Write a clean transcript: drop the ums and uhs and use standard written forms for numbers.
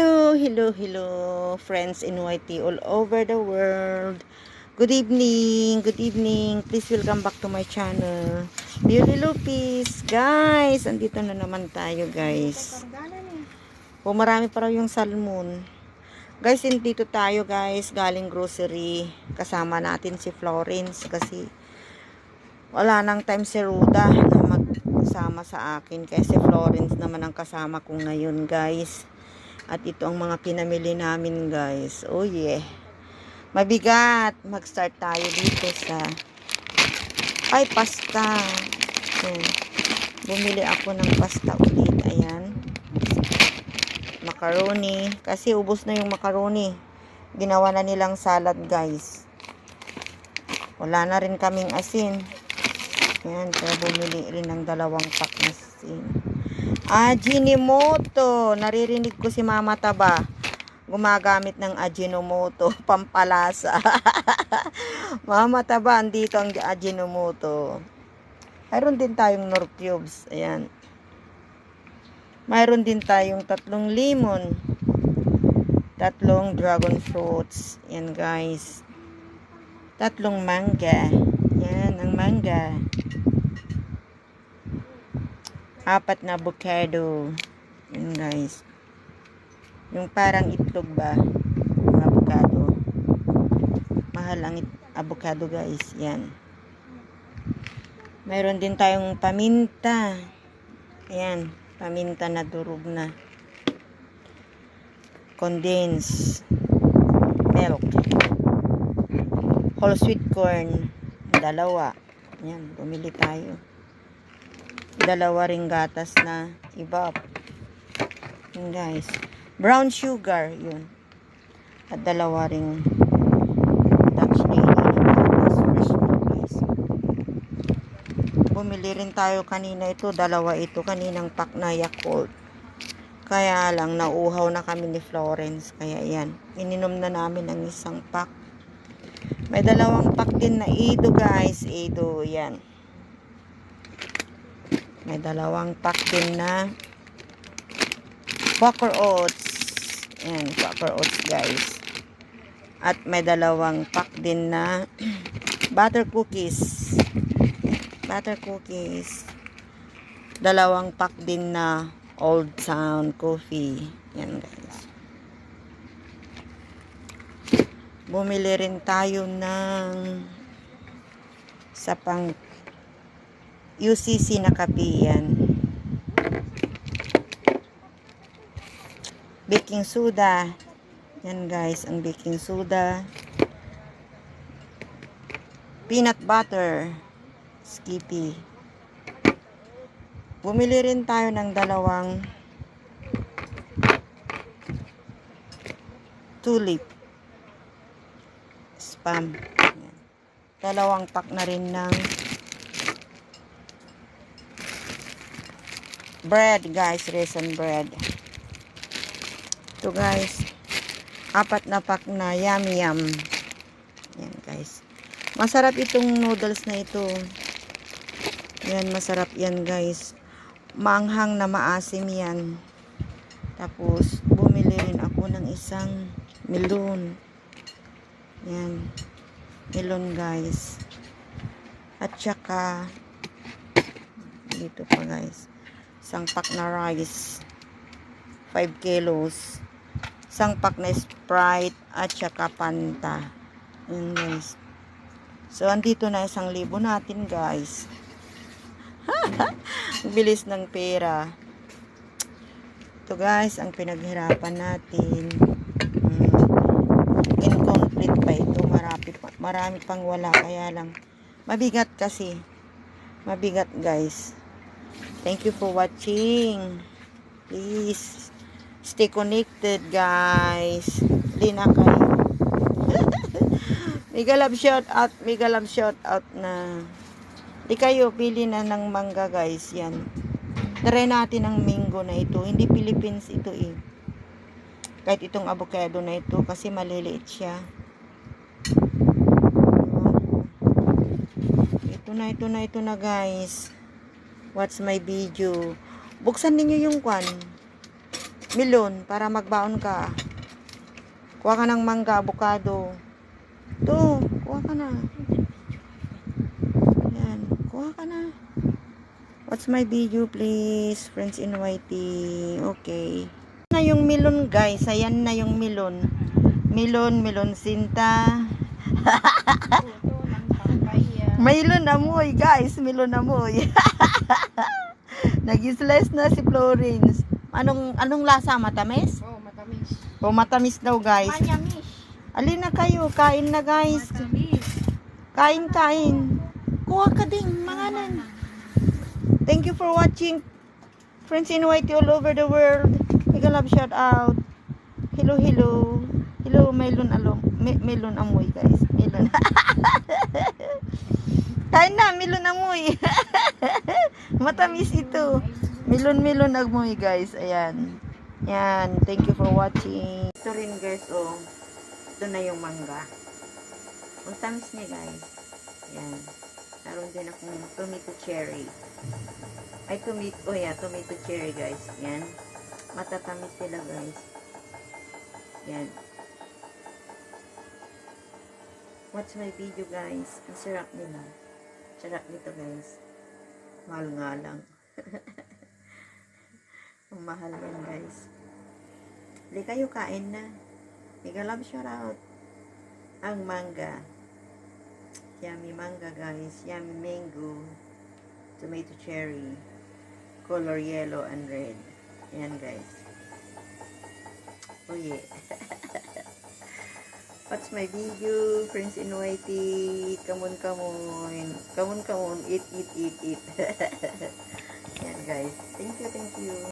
Hello, hello, hello, friends in YT all over the world. Good evening, good evening. Please welcome back to my channel. Beauty Lupis. Guys, andito na naman tayo, guys. Marami pa raw yung salmon. Guys, dito tayo, guys, galing grocery. Kasama natin si Florence kasi wala nang time si Ruda na magsama sa akin. Kasi Florence naman ang kasama ko ngayon, guys. At ito ang mga pinamili namin, guys. Oh yeah. Mabigat. Mag-start tayo dito sa pasta. So, bumili ako ng pasta ulit. Ayan. Macaroni. Kasi ubos na yung macaroni. Ginawa na nilang salad, guys. Wala na rin kaming asin. Ayan. Kaya bumili rin ng 2 pack na asin. Ajinomoto. Naririnig ko si Mama Taba. Gumagamit ng Ajinomoto. Pampalasa. Mama Taba, andito ang Ajinomoto. Mayroon din tayong Nor Cubes. Ayan. Mayroon din tayong 3 lemon. 3 dragon fruits. Ayan, guys. 3 mangga. Ayan, ang mangga. 4 na avocado. Yun, guys. Yung parang itlog ba? Yung avocado. Mahal ang avocado, guys. Yan. Mayroon din tayong paminta. Ayan. Paminta na durog na. Condensed milk. Whole sweet corn. 2. Ayan. Bumili tayo. 2 ring gatas na ibab. Yun, guys. Brown sugar. Yun. At 2 ring Dutch lady na gatas. Fresh milk, guys. Bumili rin tayo kanina ito. 2 ito. Kaninang pack na Yakult. Kaya lang, nauuhaw na kami ni Florence. Kaya yan. Ininom na namin ang 1 pack. May 2 pack din na Edo, guys. Edo. Yan. May 2 pack din na Quaker Oats. Ayan, Quaker Oats, guys. At may 2 pack din na butter cookies. Butter cookies. 2 pack din na Old Town coffee. Ayan, guys. Bumili rin tayo ng sa pang UCC na kape yan. Baking soda. Yan, guys, ang baking soda. Peanut butter. Skippy. Bumili rin tayo ng 2 tulip. Spam. Yan. 2 pack na rin ng bread, guys, raisin bread. Ito, guys, 4 na pack na yum. Yan, guys. Masarap itong noodles na ito. Yan, masarap yan, guys. Maanghang na maasim yan. Tapos, bumili rin ako ng 1 melon. Yan. Melon, guys. At saka, dito pa, guys. 1 pack na rice. 5 kilos. 1 pack na Sprite. At saka Fanta. Yan, guys. So, andito na 1,000 natin, guys. Bilis ng pera. Ito, guys, ang pinaghirapan natin. Incomplete pa ito. Marami pang wala. Kaya lang, mabigat kasi. Mabigat, guys. Thank you for watching. Please stay connected, guys. Hindi na kayo. Mega love shout out na. Di kayo pili na ng mangga, guys. Yan. Try natin ang mango na ito. Hindi Philippines ito eh. Kahit itong avocado na ito kasi maliliit siya. Ito na, guys. Watch my video. Buksan ninyo yung kwan. Melon, para magbaon ka. Kuha ka ng mangga, avocado. Ito, kuha ka na. Yan, kuha ka na. Watch my video, please. Friends in YT. Okay. Na yung melon, guys. Ayan na yung melon. Melon sinta. Melon amoy, guys. Melon amoy. Nag-slice na si Florence. Anong lasa? Matamis? Oh, matamis. O matamis daw, guys. Manyamis. Alin na kayo? Kain na, guys. Matamis. Kain. Kuha ka din, mangalan. Thank you for watching. Friends in YT all over the world. Mega love shout out. Hello. Hello, melon melon amoy, guys. Melon. Kain na, melon amoy. Matamis ito. Melon amoy, guys. Ayan. Yan. Thank you for watching. Ito rin, guys, oh. Ito na yung mangga. Ang tamis niya, guys. Ayan. Naroon din akong tomato cherry. Tomato cherry, guys. Yan. Matatamis sila, guys. Yan. Watch my video, guys. Ang sarap nila. Sarap nito, guys. Mahal nga lang. Ang mahal yan, guys. Hindi kayo kain na. Mega love shout out. Ang mangga. Yummy mangga, guys. Yummy mango. Tomato cherry. Color yellow and red. Ayan, guys. Oh, yeah. Watch my video, friends in YT. Come on. Eat. Ayan, guys. Thank you.